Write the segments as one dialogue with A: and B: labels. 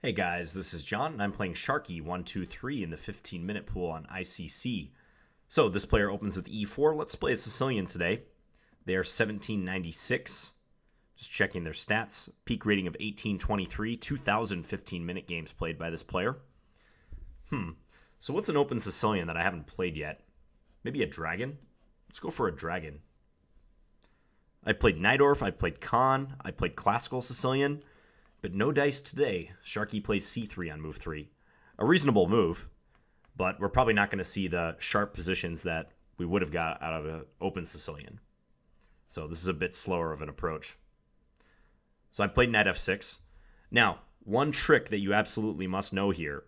A: Hey guys, this is John, and I'm playing Sharky123 in the 15-minute pool on ICC. So this player opens with e4. Let's play a Sicilian today. They are 1796. Just checking their stats. Peak rating of 1823, 2,015-minute games played by this player. So what's an open Sicilian that I haven't played yet? Maybe a dragon? Let's go for a dragon. I played Najdorf, I played Khan, I played classical Sicilian. But no dice today. Sharky plays c3 on move 3. A reasonable move, but we're probably not going to see the sharp positions that we would have got out of an open Sicilian. So this is a bit slower of an approach. So I played knight f6. Now, one trick that you absolutely must know here,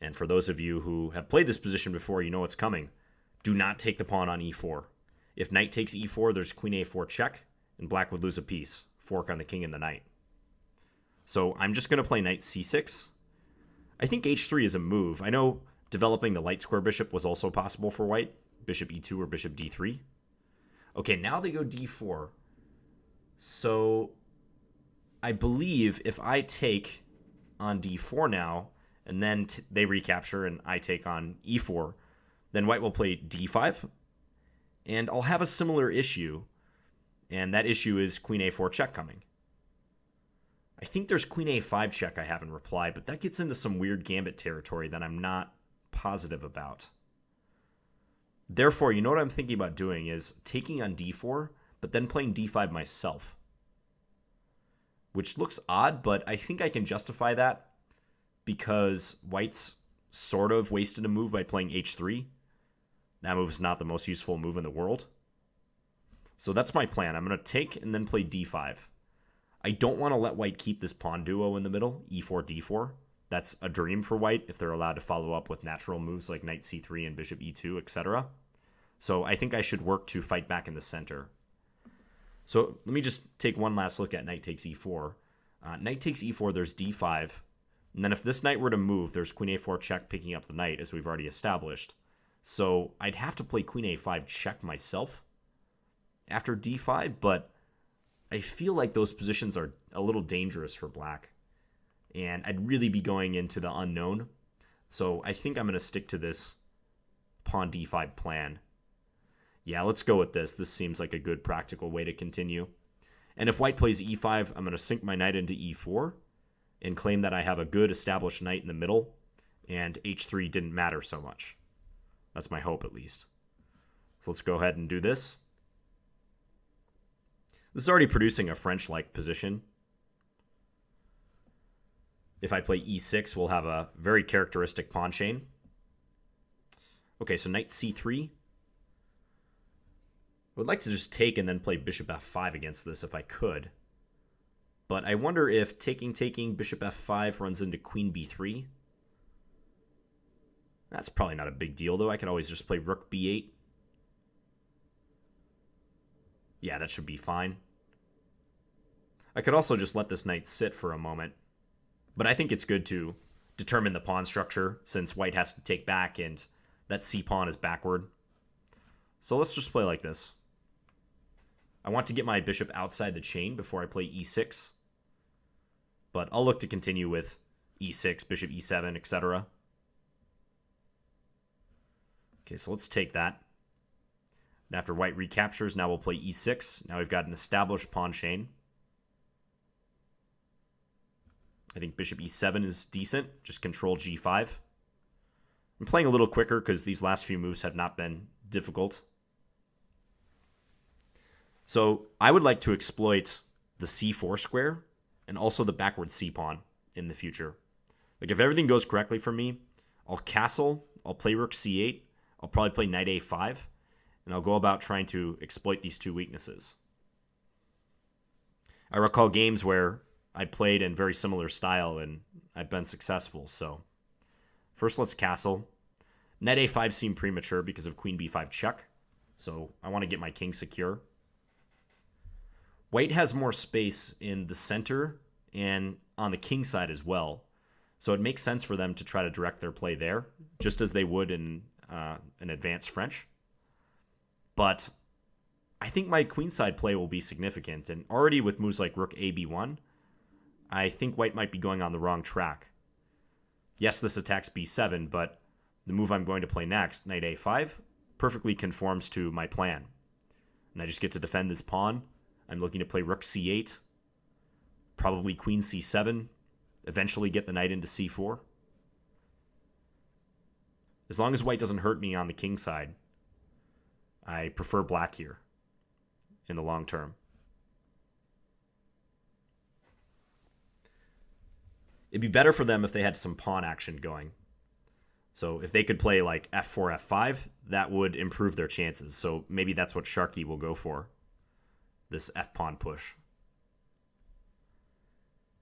A: and for those of you who have played this position before, you know what's coming. Do not take the pawn on e4. If knight takes e4, there's queen a4 check, and black would lose a piece. Fork on the king and the knight. So I'm just going to play knight c6. I think h3 is a move. I know developing the light square bishop was also possible for white. Bishop e2 or bishop d3. Okay, now they go d4. So I believe if I take on d4 now, and then they recapture and I take on e4, then white will play d5. And I'll have a similar issue. And that issue is queen a4 check coming. I think there's queen a5 check I haven't replied, but that gets into some weird gambit territory that I'm not positive about. Therefore, you know what I'm thinking about doing is taking on d4, but then playing d5 myself. Which looks odd, but I think I can justify that because white's sort of wasted a move by playing h3. That move is not the most useful move in the world. So that's my plan. I'm going to take and then play d5. I don't want to let white keep this pawn duo in the middle, e4, d4. That's a dream for white if they're allowed to follow up with natural moves like knight c3 and bishop e2, etc. So I think I should work to fight back in the center. So let me just take one last look at knight takes e4. Knight takes e4, there's d5. And then if this knight were to move, there's queen a4 check picking up the knight, as we've already established. So I'd have to play queen a5 check myself after d5, but I feel like those positions are a little dangerous for black. And I'd really be going into the unknown. So I think I'm going to stick to this pawn d5 plan. Yeah, let's go with this. This seems like a good practical way to continue. And if white plays e5, I'm going to sink my knight into e4 and claim that I have a good established knight in the middle. And h3 didn't matter so much. That's my hope, at least. So let's go ahead and do this. This is already producing a French-like position. If I play e6, we'll have a very characteristic pawn chain. Okay, so knight c3. I would like to just take and then play bishop f5 against this if I could. But I wonder if taking, bishop f5 runs into queen b3. That's probably not a big deal, though. I could always just play rook b8. Yeah, that should be fine. I could also just let this knight sit for a moment. But I think it's good to determine the pawn structure since white has to take back and that c-pawn is backward. So let's just play like this. I want to get my bishop outside the chain before I play e6. But I'll look to continue with e6, bishop e7, etc. Okay, so let's take that. And after white recaptures, now we'll play e6. Now we've got an established pawn chain. I think bishop e7 is decent. Just control g5. I'm playing a little quicker because these last few moves have not been difficult. So I would like to exploit the c4 square and also the backward c-pawn in the future. Like if everything goes correctly for me, I'll castle, I'll play rook c8, I'll probably play knight a5, and I'll go about trying to exploit these two weaknesses. I recall games where I played in very similar style and I've been successful. So first let's castle. Knight a5 seemed premature because of queen b5 check. So I want to get my king secure. White has more space in the center and on the king side as well. So it makes sense for them to try to direct their play there, just as they would in an advanced French. But I think my queenside play will be significant. And already with moves like rook a b1, I think white might be going on the wrong track. Yes, this attacks b7, but the move I'm going to play next, knight a5, perfectly conforms to my plan. And I just get to defend this pawn. I'm looking to play rook c8, probably queen c7, eventually get the knight into c4. As long as white doesn't hurt me on the king side, I prefer black here in the long term. It'd be better for them if they had some pawn action going. So if they could play like f4, f5, that would improve their chances. So maybe that's what Sharky will go for, this f-pawn push.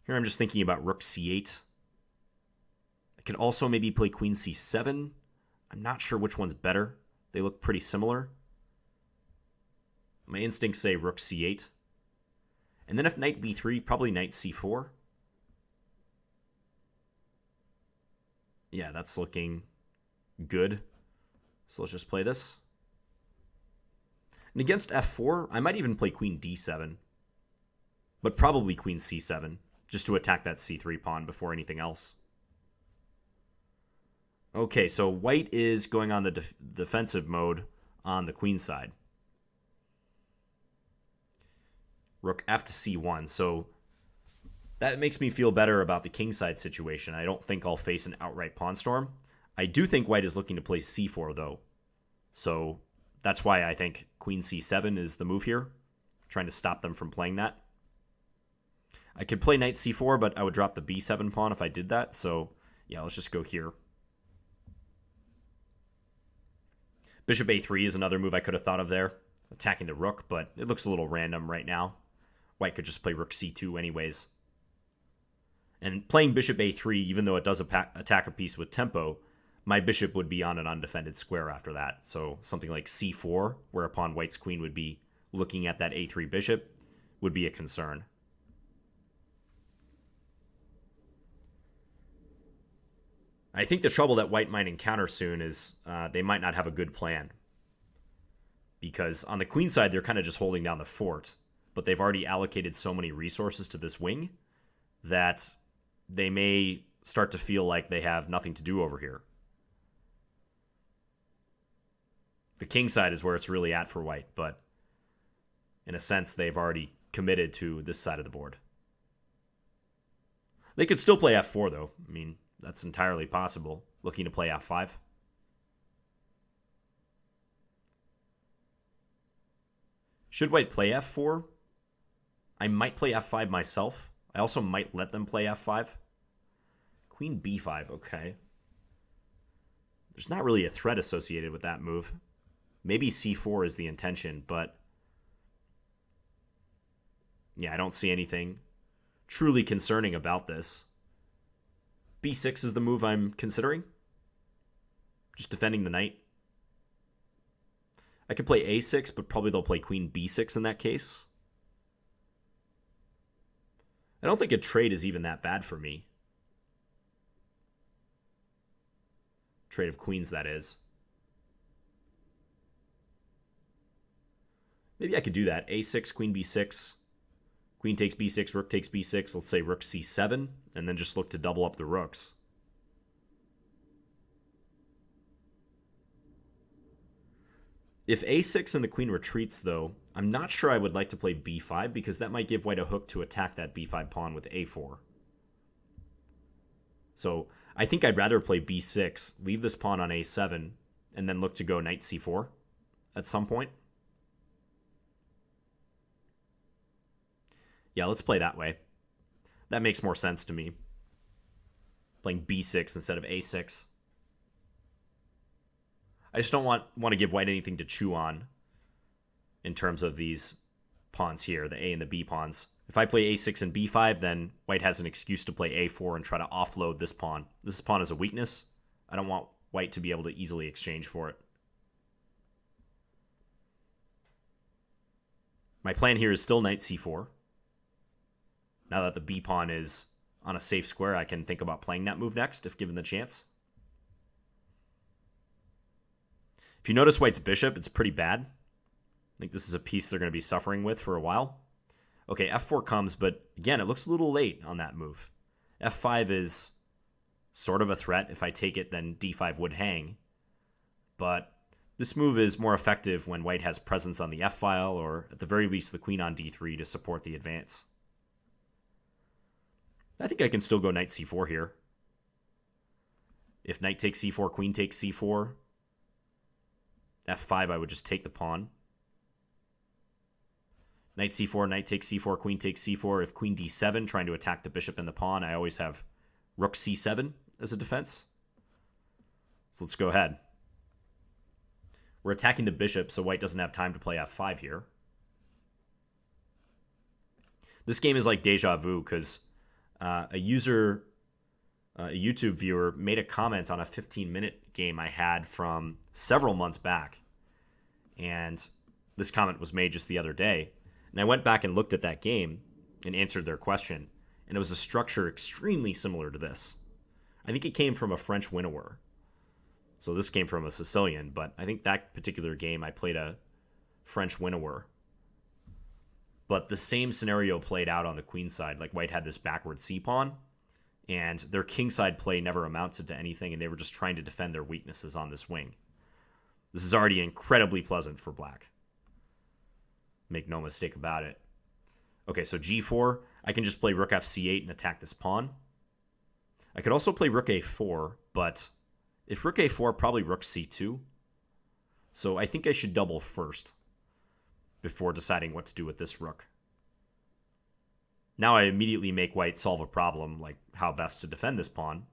A: Here I'm just thinking about rook c8. I could also maybe play queen c7. I'm not sure which one's better. They look pretty similar. My instincts say rook c8. And then if knight b3, probably knight c4. Yeah, that's looking good. So let's just play this. And against f4, I might even play queen d7. But probably queen c7, just to attack that c3 pawn before anything else. Okay, so white is going on the defensive mode on the queen side. Rook f to c1, so that makes me feel better about the kingside situation. I don't think I'll face an outright pawn storm. I do think white is looking to play c4, though. So that's why I think queen c7 is the move here, trying to stop them from playing that. I could play knight c4, but I would drop the b7 pawn if I did that. So yeah, let's just go here. Bishop a3 is another move I could have thought of there, attacking the rook, but it looks a little random right now. White could just play rook c2 anyways. And playing bishop a3, even though it does attack a piece with tempo, my bishop would be on an undefended square after that. So something like c4, whereupon white's queen would be looking at that a3 bishop, would be a concern. I think the trouble that white might encounter soon is they might not have a good plan. Because on the queen side, they're kind of just holding down the fort, but they've already allocated so many resources to this wing that they may start to feel like they have nothing to do over here. The king side is where it's really at for white, but in a sense, they've already committed to this side of the board. They could still play f4, though. I mean, that's entirely possible. Looking to play f5. Should white play f4? I might play f5 myself. I also might let them play f5. Queen b5, okay. There's not really a threat associated with that move. Maybe c4 is the intention, but yeah, I don't see anything truly concerning about this. b6 is the move I'm considering. Just defending the knight. I could play a6, but probably they'll play queen b6 in that case. I don't think a trade is even that bad for me. Trade of queens, that is. Maybe I could do that. a6, queen b6. Queen takes b6, rook takes b6. Let's say rook c7, and then just look to double up the rooks. If a6 and the queen retreats, though, I'm not sure I would like to play b5 because that might give white a hook to attack that b5 pawn with a4. So I think I'd rather play b6, leave this pawn on a7, and then look to go knight c4 at some point. Yeah, let's play that way. That makes more sense to me. Playing b6 instead of a6. I just don't want to give white anything to chew on in terms of these pawns here, the a and the b pawns. If I play a6 and b5, then white has an excuse to play a4 and try to offload this pawn. This pawn is a weakness. I don't want white to be able to easily exchange for it. My plan here is still knight c4. Now that the b pawn is on a safe square, I can think about playing that move next if given the chance. If you notice white's bishop, it's pretty bad. I think this is a piece they're going to be suffering with for a while. Okay, f4 comes, but again, it looks a little late on that move. f5 is sort of a threat. If I take it, then d5 would hang. But this move is more effective when white has presence on the f-file, or at the very least the queen on d3 to support the advance. I think I can still go knight c4 here. If knight takes c4, queen takes c4, f5, I would just take the pawn. Knight c4, knight takes c4, queen takes c4. If queen d7, trying to attack the bishop and the pawn, I always have rook c7 as a defense. So let's go ahead. We're attacking the bishop, so white doesn't have time to play f5 here. This game is like deja vu, because a YouTube viewer made a comment on a 15-minute game I had from several months back. And this comment was made just the other day. And I went back and looked at that game and answered their question. And it was a structure extremely similar to this. I think it came from a French winnower. So this came from a Sicilian, but I think that particular game I played a French winnower. But the same scenario played out on the queen side. Like white had this backward c-pawn, and their kingside play never amounted to anything, and they were just trying to defend their weaknesses on this wing. This is already incredibly pleasant for black. Make no mistake about it. Okay, so g4, I can just play rook fc8 and attack this pawn. I could also play rook a4, but if rook a4, probably rook c2. So I think I should double first before deciding what to do with this rook. Now I immediately make white solve a problem, like how best to defend this pawn.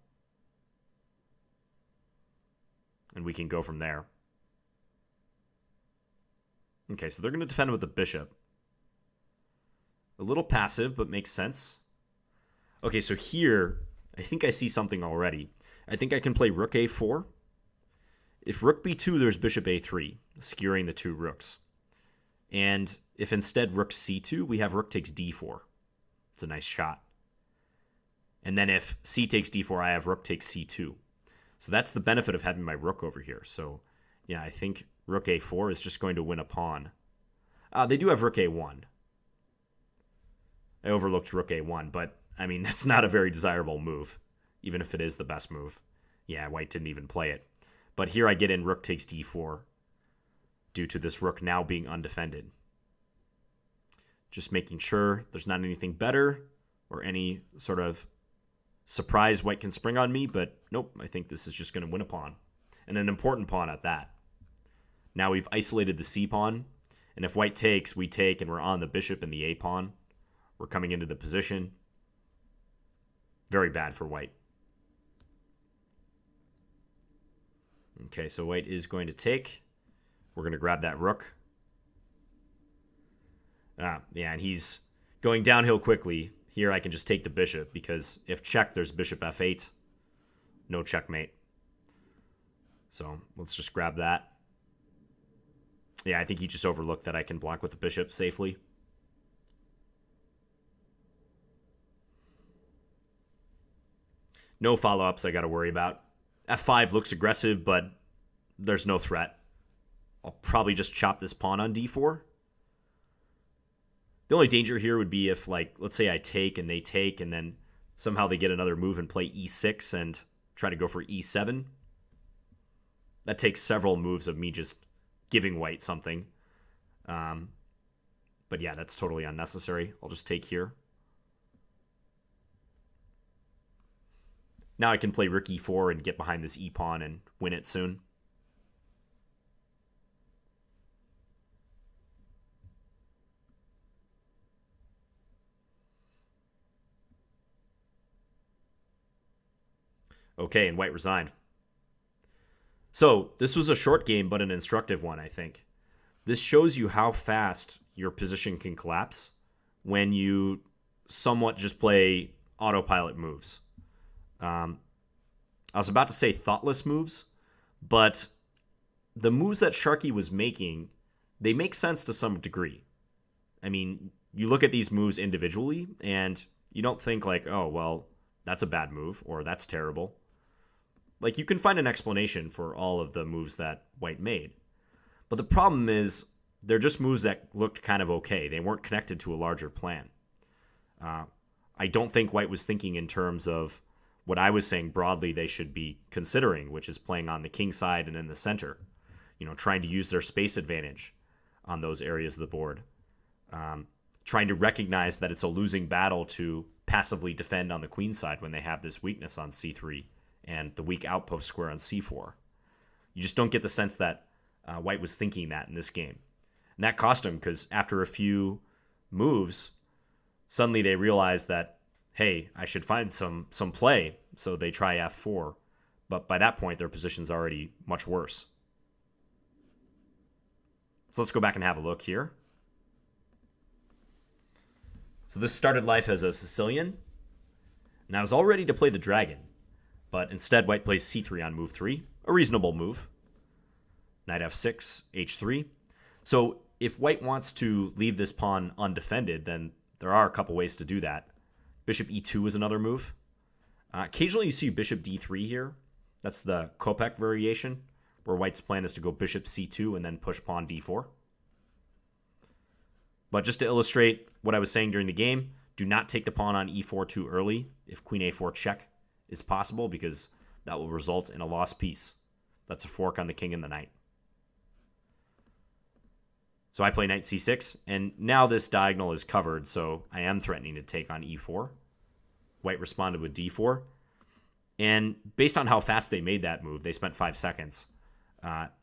A: And we can go from there. Okay, so they're going to defend with the bishop. A little passive, but makes sense. Okay, so here, I think I see something already. I think I can play rook a4. If rook b2, there's bishop a3, skewering the two rooks. And if instead rook c2, we have rook takes d4. It's a nice shot. And then if c takes d4, I have rook takes c2. So that's the benefit of having my rook over here. So yeah, I think rook a4 is just going to win a pawn. They do have rook a1. I overlooked rook a1, but I mean, that's not a very desirable move, even if it is the best move. Yeah, white didn't even play it. But here I get in rook takes d4 due to this rook now being undefended. Just making sure there's not anything better or any sort of surprise white can spring on me, but nope, I think this is just going to win a pawn. And an important pawn at that. Now we've isolated the c-pawn, and if white takes, we take, and we're on the bishop and the a-pawn. We're coming into the position. Very bad for white. Okay, so white is going to take. We're going to grab that rook. Yeah, and he's going downhill quickly. Here I can just take the bishop, because if check, there's bishop f8. No checkmate. So let's just grab that. Yeah, I think he just overlooked that I can block with the bishop safely. No follow-ups I got to worry about. f5 looks aggressive, but there's no threat. I'll probably just chop this pawn on d4. The only danger here would be if, like, let's say I take and they take, and then somehow they get another move and play e6 and try to go for e7. That takes several moves of me just giving white something. But yeah, that's totally unnecessary. I'll just take here. Now I can play rook e4 and get behind this e-pawn and win it soon. Okay, and white resigned. So this was a short game, but an instructive one, I think. This shows you how fast your position can collapse when you somewhat just play autopilot moves. I was about to say thoughtless moves, but the moves that Sharky was making, they make sense to some degree. I mean, you look at these moves individually, and you don't think like, oh, well, that's a bad move, or that's terrible. Like, you can find an explanation for all of the moves that white made. But the problem is, they're just moves that looked kind of okay. They weren't connected to a larger plan. I don't think white was thinking in terms of, what I was saying broadly they should be considering, which is playing on the king side and in the center, trying to use their space advantage on those areas of the board, trying to recognize that it's a losing battle to passively defend on the queen side when they have this weakness on c3 and the weak outpost square on c4. You just don't get the sense that White was thinking that in this game. And that cost him, because after a few moves, suddenly they realized that, hey, I should find some play. So they try f4. But by that point, their position's already much worse. So let's go back and have a look here. So this started life as a Sicilian, and I was all ready to play the dragon. But instead, White plays c3 on move 3. A reasonable move. Knight f6, h3. So if White wants to leave this pawn undefended, then there are a couple ways to do that. Bishop e2 is another move. Occasionally you see bishop d3 here. That's the Kopek variation, where White's plan is to go bishop c2 and then push pawn d4. But just to illustrate what I was saying during the game, do not take the pawn on e4 too early if queen a4 check is possible, because that will result in a lost piece. That's a fork on the king and the knight. So I play knight c6, and now this diagonal is covered, so I am threatening to take on e4. White responded with d4. And based on how fast they made that move, they spent 5 seconds,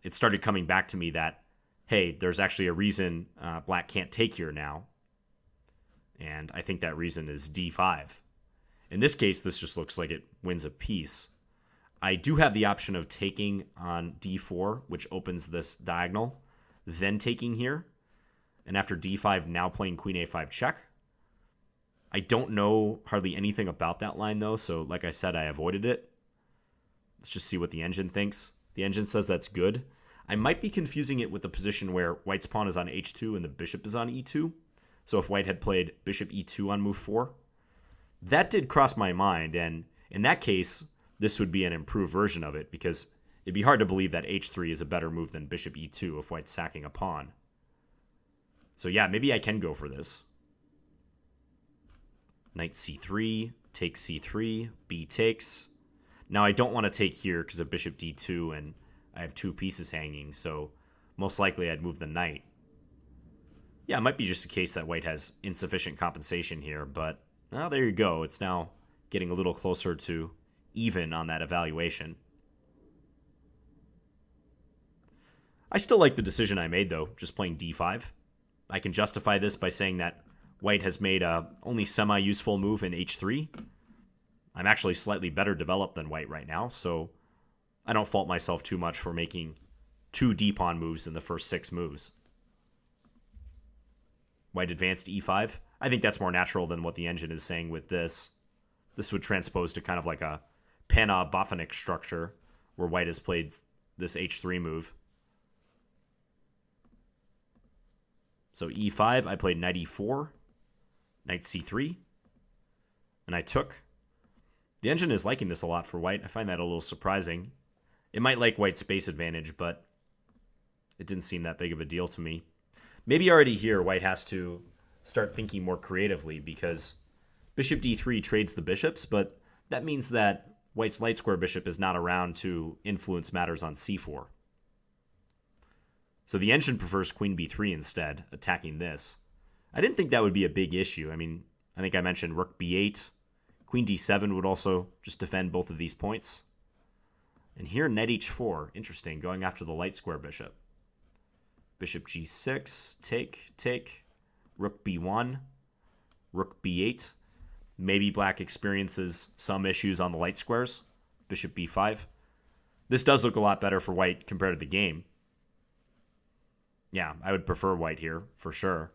A: it started coming back to me that, hey, there's actually a reason Black can't take here now. And I think that reason is d5. In this case, this just looks like it wins a piece. I do have the option of taking on d4, which opens this diagonal, then taking here, and after d5, now playing queen a5 check. I don't know hardly anything about that line, though, so like I said, I avoided it. Let's just see what the engine thinks. The engine says that's good. I might be confusing it with the position where White's pawn is on h2 and the bishop is on e2. So if White had played bishop e2 on move 4, that did cross my mind, and in that case, this would be an improved version of it, because it'd be hard to believe that h3 is a better move than bishop e2 if White's sacking a pawn. So yeah, maybe I can go for this. Knight c3, take c3, b takes. Now I don't want to take here because of bishop d2 and I have 2 pieces hanging, so most likely I'd move the knight. Yeah, it might be just a case that White has insufficient compensation here, but there you go. It's now getting a little closer to even on that evaluation. I still like the decision I made, though, just playing d5. I can justify this by saying that White has made a only semi-useful move in h3. I'm actually slightly better developed than White right now, so I don't fault myself too much for making 2 d-pawn moves in the first 6 moves. White advanced e5. I think that's more natural than what the engine is saying with this. This would transpose to kind of like a Panna-Boffinic structure, where White has played this h3 move. So e5, I played knight e4, knight c3, and I took. The engine is liking this a lot for White. I find that a little surprising. It might like White's space advantage, but it didn't seem that big of a deal to me. Maybe already here, White has to start thinking more creatively, because bishop d3 trades the bishops, but that means that White's light square bishop is not around to influence matters on c4. So the engine prefers queen b3 instead, attacking this. I didn't think that would be a big issue. I mean, I think I mentioned rook b8. Queen d7 would also just defend both of these points. And here, knight h4. Interesting, going after the light square bishop. Bishop g6, take. Rook b1, rook b8. Maybe Black experiences some issues on the light squares. Bishop b5. This does look a lot better for White compared to the game. Yeah, I would prefer White here, for sure.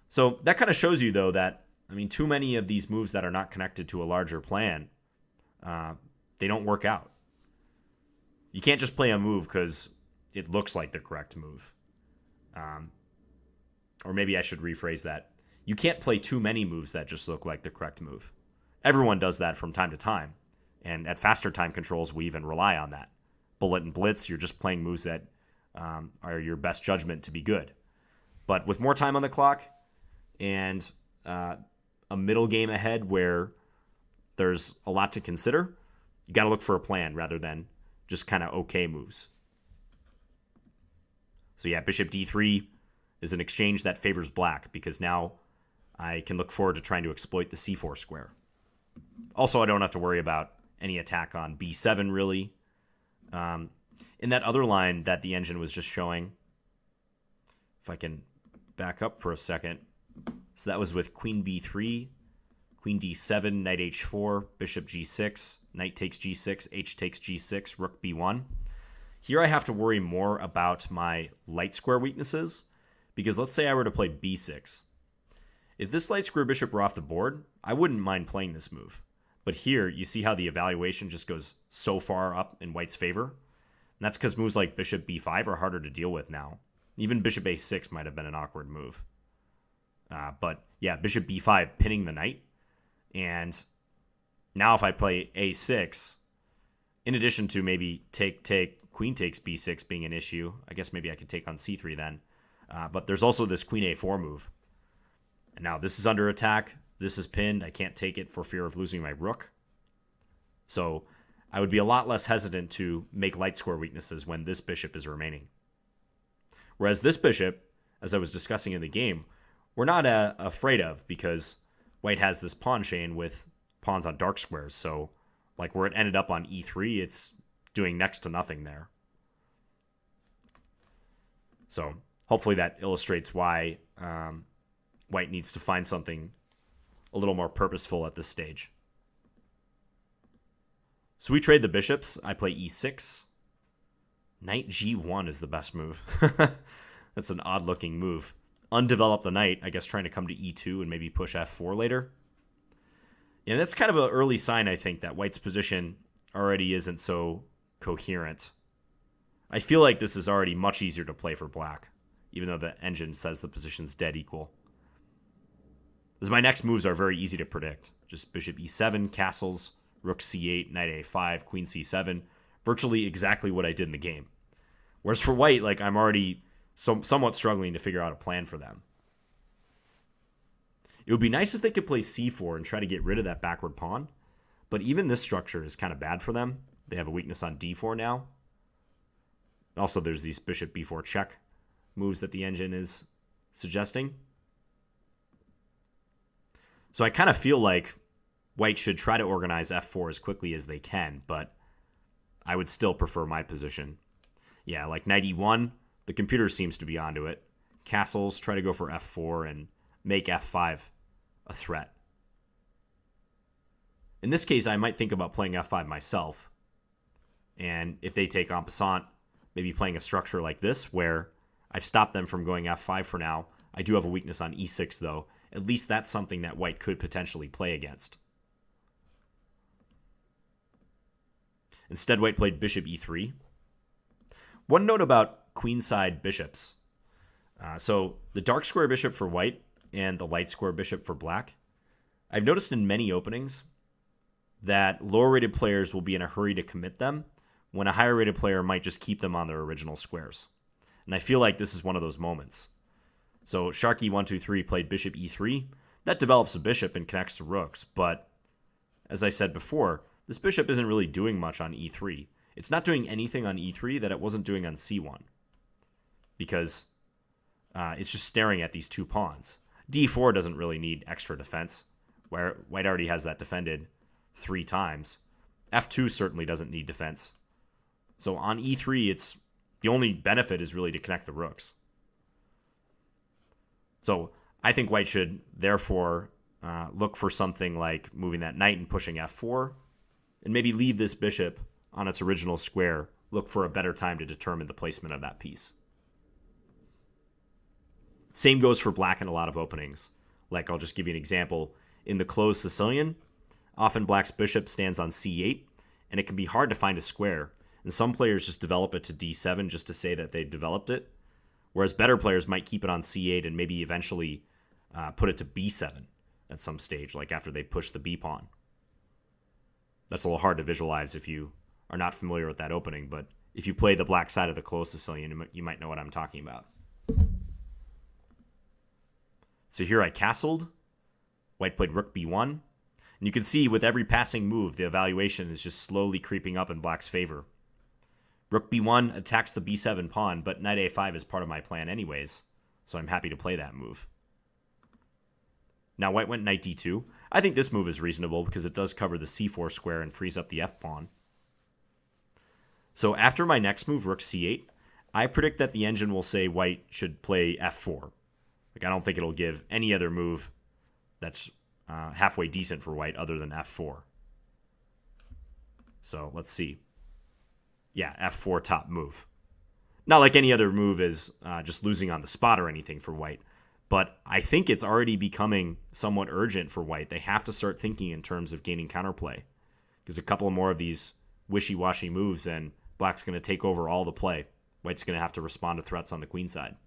A: So that kind of shows you, though, that, I mean, too many of these moves that are not connected to a larger plan, they don't work out. You can't just play a move because it looks like the correct move. Or maybe I should rephrase that. You can't play too many moves that just look like the correct move. Everyone does that from time to time. And at faster time controls, we even rely on that. Bullet and blitz, you're just playing moves that are your best judgment to be good. But with more time on the clock and a middle game ahead where there's a lot to consider. You got to look for a plan rather than just kind of okay moves. So yeah, bishop d3 is an exchange that favors black because now I can look forward to trying to exploit the c4 square. Also, I don't have to worry about any attack on b7 really. In that other line that the engine was just showing, if I can back up for a second. So that was with queen b3, queen d7, knight h4, bishop g6, knight takes g6, h takes g6, rook b1. Here I have to worry more about my light square weaknesses, because let's say I were to play b6. If this light square bishop were off the board, I wouldn't mind playing this move. But here, you see how the evaluation just goes so far up in white's favor? And that's because moves like bishop b5 are harder to deal with now. Even bishop a6 might have been an awkward move. But yeah, bishop b5 pinning the knight. And now if I play a6, in addition to maybe take, queen takes b6 being an issue, I guess maybe I could take on c3 then. But there's also this queen a4 move. And now this is under attack. This is pinned. I can't take it for fear of losing my rook. So I would be a lot less hesitant to make light square weaknesses when this bishop is remaining. Whereas this bishop, as I was discussing in the game, we're not afraid of because white has this pawn chain with pawns on dark squares. So like where it ended up on e3, it's doing next to nothing there. So hopefully that illustrates why white needs to find something a little more purposeful at this stage. So we trade the bishops. I play e6. Knight g1 is the best move. That's an odd-looking move. Undevelop the knight, I guess trying to come to e2 and maybe push f4 later. And that's kind of an early sign, I think, that white's position already isn't so coherent. I feel like this is already much easier to play for black, even though the engine says the position's dead equal. As my next moves are very easy to predict. Just bishop e7, castles, rook c8, knight a5, queen c7. Virtually exactly what I did in the game. Whereas for white, like I'm already somewhat struggling to figure out a plan for them. It would be nice if they could play c4 and try to get rid of that backward pawn. But even this structure is kind of bad for them. They have a weakness on d4 now. Also, there's these bishop b4 check moves that the engine is suggesting. So I kind of feel like white should try to organize f4 as quickly as they can, but I would still prefer my position. Yeah, like knight e1, the computer seems to be onto it. Castles, try to go for f4 and make f5 a threat. In this case, I might think about playing f5 myself. And if they take en passant, maybe playing a structure like this where I've stopped them from going f5 for now. I do have a weakness on e6 though. At least that's something that white could potentially play against. Instead, white played bishop e3. One note about queenside bishops. So the dark square bishop for white and the light square bishop for black. I've noticed in many openings that lower rated players will be in a hurry to commit them when a higher rated player might just keep them on their original squares. And I feel like this is one of those moments. So sharky123 played bishop e3. That develops a bishop and connects to rooks, but as I said before, this bishop isn't really doing much on e3. It's not doing anything on e3 that it wasn't doing on c1, because it's just staring at these two pawns. d4 doesn't really need extra defense, where white already has that defended 3 times. f2 certainly doesn't need defense. So on e3, it's the only benefit is really to connect the rooks. So I think white should therefore look for something like moving that knight and pushing f4, and maybe leave this bishop on its original square, look for a better time to determine the placement of that piece. Same goes for black in a lot of openings. Like, I'll just give you an example. In the closed Sicilian, often black's bishop stands on c8, and it can be hard to find a square. And some players just develop it to d7 just to say that they developed it, whereas better players might keep it on c8 and maybe eventually put it to b7 at some stage, like after they push the b pawn. That's a little hard to visualize if you are not familiar with that opening, but if you play the black side of the closed Sicilian, you might know what I'm talking about. So here I castled. White played rook b1. And you can see with every passing move, the evaluation is just slowly creeping up in black's favor. Rook b1 attacks the b7 pawn, but knight a5 is part of my plan anyways, so I'm happy to play that move. Now white went knight d2. I think this move is reasonable because it does cover the c4 square and frees up the f-pawn. So after my next move, rook c8, I predict that the engine will say white should play f4. I don't think it'll give any other move that's halfway decent for white other than f4. So let's see. Yeah, f4 top move. Not like any other move is just losing on the spot or anything for white, but I think it's already becoming somewhat urgent for white. They have to start thinking in terms of gaining counterplay, because a couple more of these wishy-washy moves and black's going to take over all the play. White's going to have to respond to threats on the queen side.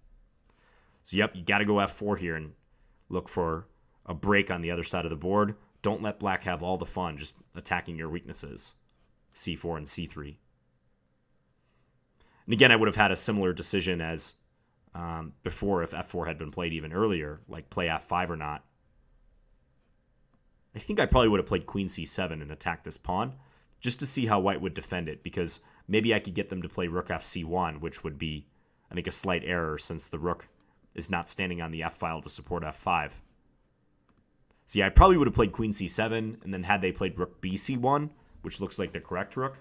A: So yep, you got to go f4 here and look for a break on the other side of the board. Don't let black have all the fun just attacking your weaknesses, c4 and c3. And again, I would have had a similar decision as before if f4 had been played even earlier, like play f5 or not. I think I probably would have played queen c7 and attacked this pawn just to see how white would defend it, because maybe I could get them to play rook fc1, which would be, I think, a slight error since the rook is not standing on the f-file to support f5. So yeah, I probably would have played queen c7, and then had they played rook bc1, which looks like the correct rook,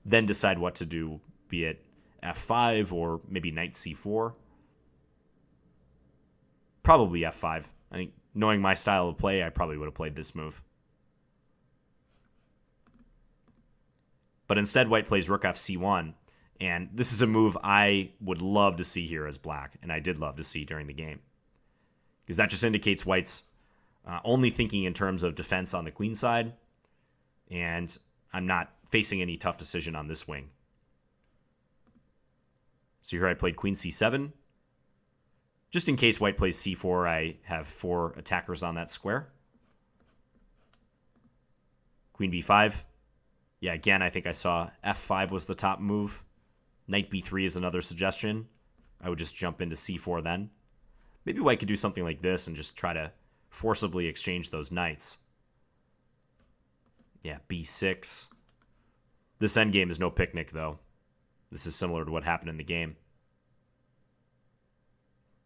A: then decide what to do, be it f5 or maybe knight c4. Probably f5. I think knowing my style of play, I probably would have played this move. But instead, white plays rook fc1, and this is a move I would love to see here as black, and I did love to see during the game, because that just indicates white's only thinking in terms of defense on the queen side, and I'm not facing any tough decision on this wing. So here I played queen c7. Just in case white plays c4, I have 4 attackers on that square. Queen b5. Yeah, again, I think I saw f5 was the top move. Knight b3 is another suggestion. I would just jump into c4 then. Maybe white could do something like this and just try to forcibly exchange those knights. Yeah, b6. This endgame is no picnic, though. This is similar to what happened in the game.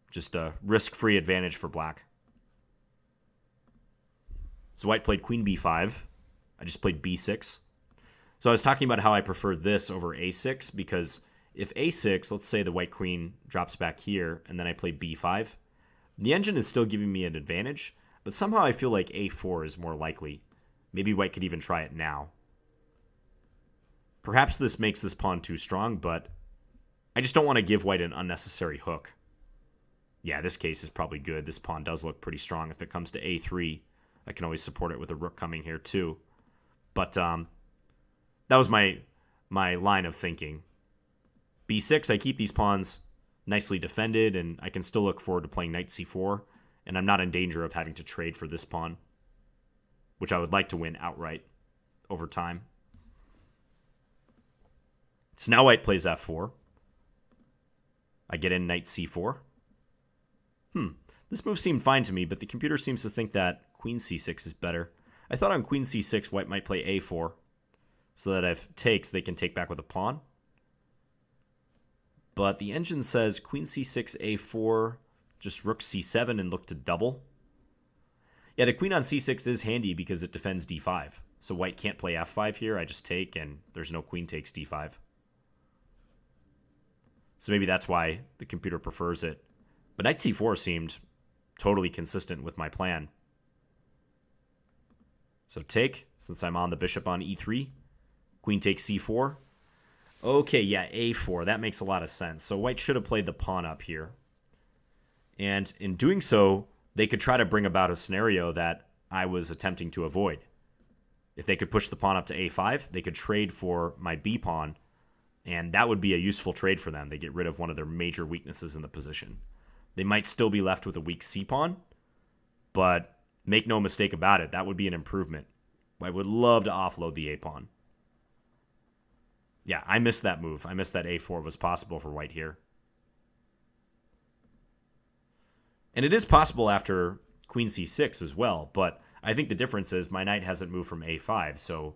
A: Just a risk-free advantage for black. So white played queen b5. I just played b6. So I was talking about how I prefer this over a6, because if a6, let's say the white queen drops back here, and then I play b5, the engine is still giving me an advantage, but somehow I feel like a4 is more likely. Maybe white could even try it now. Perhaps this makes this pawn too strong, but I just don't want to give white an unnecessary hook. Yeah, this case is probably good. This pawn does look pretty strong. If it comes to a3, I can always support it with a rook coming here too. But that was my line of thinking. b6, I keep these pawns nicely defended, and I can still look forward to playing knight c4, and I'm not in danger of having to trade for this pawn, which I would like to win outright over time. So now white plays f4. I get in knight c4. This move seemed fine to me, but the computer seems to think that queen c6 is better. I thought on queen c6, white might play a4, so that if takes, they can take back with a pawn. But the engine says queen c6, a4, just rook c7 and look to double. Yeah, the queen on c6 is handy because it defends d5. So white can't play f5 here. I just take, and there's no queen takes d5. So maybe that's why the computer prefers it. But knight c4 seemed totally consistent with my plan. So take, since I'm on the bishop on e3. Queen takes c4. Okay, yeah, a4. That makes a lot of sense. So white should have played the pawn up here. And in doing so, they could try to bring about a scenario that I was attempting to avoid. If they could push the pawn up to a5, they could trade for my b pawn, and that would be a useful trade for them. They get rid of one of their major weaknesses in the position. They might still be left with a weak c pawn, but make no mistake about it, that would be an improvement. I would love to offload the a pawn. Yeah, I missed that move. I missed that a4 was possible for white here. And it is possible after queen c6 as well, but I think the difference is my knight hasn't moved from a5, so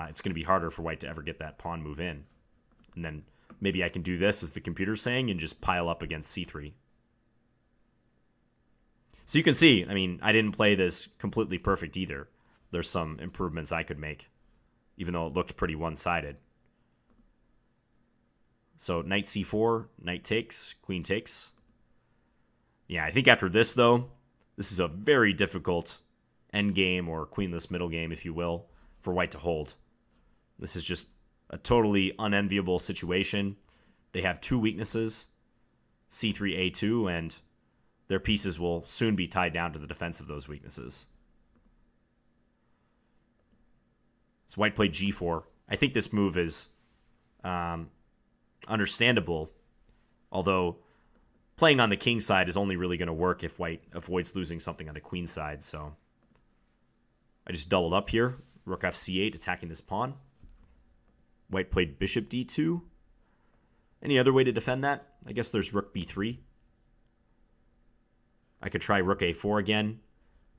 A: it's going to be harder for white to ever get that pawn move in. And then maybe I can do this, as the computer's saying, and just pile up against c3. So you can see, I mean, I didn't play this completely perfect either. There's some improvements I could make, even though it looked pretty one-sided. So knight c4, knight takes, queen takes. Yeah, I think after this, though, this is a very difficult endgame, or queenless middle game, if you will, for white to hold. This is just a totally unenviable situation. They have two weaknesses, c3, a2, and their pieces will soon be tied down to the defense of those weaknesses. So white played g4. I think this move is understandable, although playing on the king side is only really going to work if white avoids losing something on the queen side. So I just doubled up here. Rook f8, attacking this pawn. White played bishop d2. Any other way to defend that? I guess there's rook b3. I could try rook a4 again.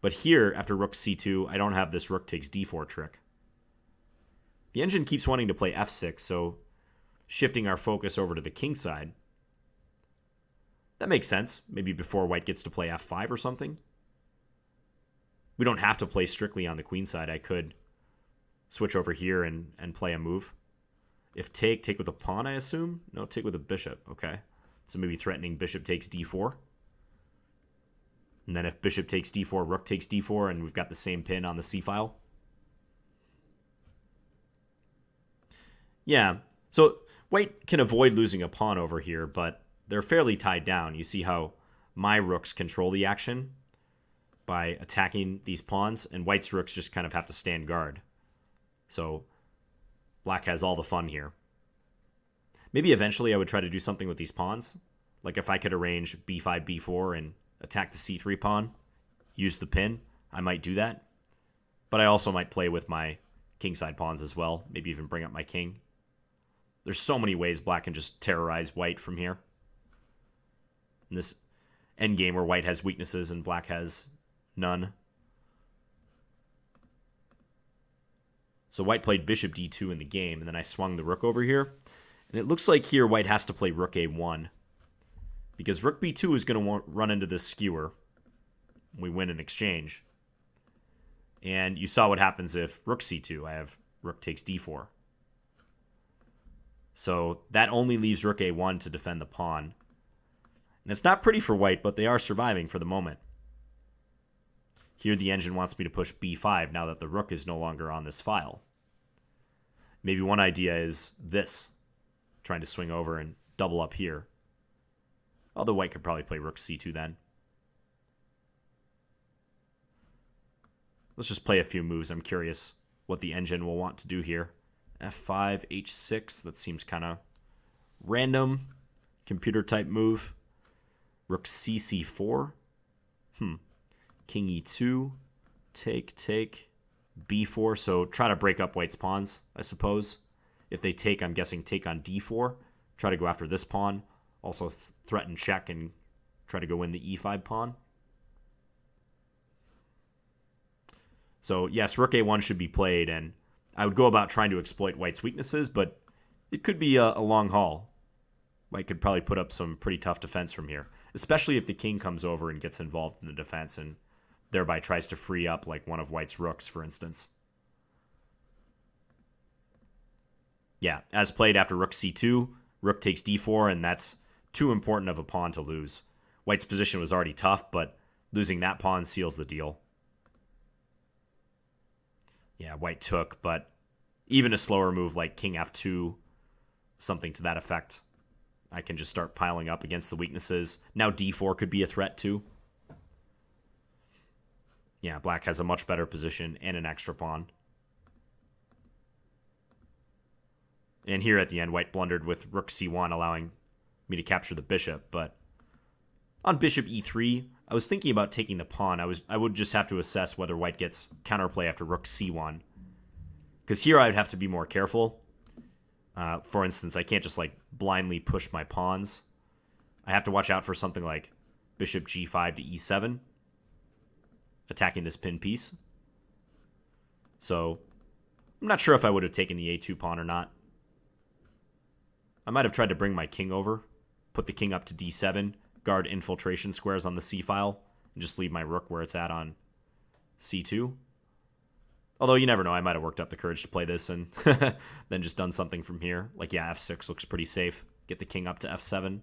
A: But here, after rook c2, I don't have this rook takes d4 trick. The engine keeps wanting to play f6, so shifting our focus over to the king side. That makes sense. Maybe before white gets to play f5 or something. We don't have to play strictly on the queen side. I could switch over here and play a move. If take with a pawn, I assume? No, take with a bishop. Okay. So maybe threatening bishop takes d4. And then if bishop takes d4, rook takes d4, and we've got the same pin on the c-file. Yeah. So white can avoid losing a pawn over here, but they're fairly tied down. You see how my rooks control the action by attacking these pawns, and white's rooks just kind of have to stand guard. So black has all the fun here. Maybe eventually I would try to do something with these pawns. Like if I could arrange b5, b4, and attack the c3 pawn, use the pin, I might do that. But I also might play with my kingside pawns as well, maybe even bring up my king. There's so many ways black can just terrorize white from here. In this endgame where white has weaknesses and black has none. So white played bishop d2 in the game, and then I swung the rook over here. And it looks like here white has to play rook a1. Because rook b2 is going to run into this skewer. We win in exchange. And you saw what happens if rook c2. I have rook takes d4. So that only leaves rook a1 to defend the pawn. And it's not pretty for white, but they are surviving for the moment. Here the engine wants me to push b5 now that the rook is no longer on this file. Maybe one idea is this. Trying to swing over and double up here. Although white could probably play rook c2 then. Let's just play a few moves. I'm curious what the engine will want to do here. f5, h6. That seems kind of random. Computer type move. Rook c4. King e2. Take. b4. So try to break up white's pawns, I suppose. If they take, I'm guessing take on d4. Try to go after this pawn. Also threaten check and try to go in the e5 pawn. So yes, rook a1 should be played, and I would go about trying to exploit white's weaknesses, but it could be a long haul. White could probably put up some pretty tough defense from here, especially if the king comes over and gets involved in the defense and thereby tries to free up like one of white's rooks, for instance. Yeah, as played after rook c2, rook takes d4, and that's too important of a pawn to lose. White's position was already tough, but losing that pawn seals the deal. Yeah, white took, but even a slower move like king f2, something to that effect, I can just start piling up against the weaknesses. Now d4 could be a threat too. Yeah, black has a much better position and an extra pawn. And here at the end, white blundered with rook c1, allowing me to capture the bishop. But on bishop e3, I was thinking about taking the pawn. I would just have to assess whether white gets counterplay after rook c1. Because here I would have to be more careful. For instance, I can't just like blindly push my pawns. I have to watch out for something like bishop g5 to e7, attacking this pin piece. So I'm not sure if I would have taken the a2 pawn or not. I might have tried to bring my king over, put the king up to d7, guard infiltration squares on the c file, and just leave my rook where it's at on c2. Although you never know, I might have worked up the courage to play this and then just done something from here. Like, yeah, f6 looks pretty safe. Get the king up to f7.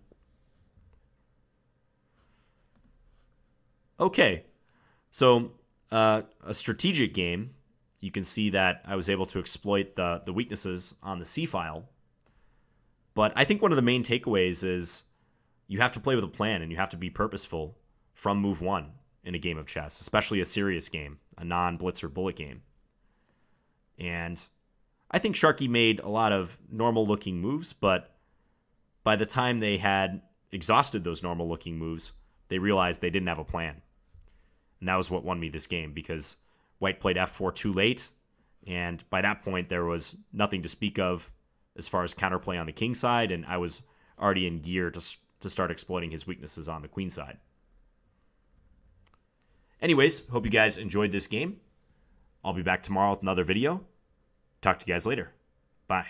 A: Okay, so a strategic game. You can see that I was able to exploit the weaknesses on the c file. But I think one of the main takeaways is you have to play with a plan and you have to be purposeful from move one in a game of chess, especially a serious game, a non-blitz or bullet game. And I think Sharky made a lot of normal-looking moves, but by the time they had exhausted those normal-looking moves, they realized they didn't have a plan. And that was what won me this game, because White played f4 too late, and by that point there was nothing to speak of as far as counterplay on the king side, and I was already in gear to start exploiting his weaknesses on the queen side. Anyways, hope you guys enjoyed this game. I'll be back tomorrow with another video. Talk to you guys later. Bye.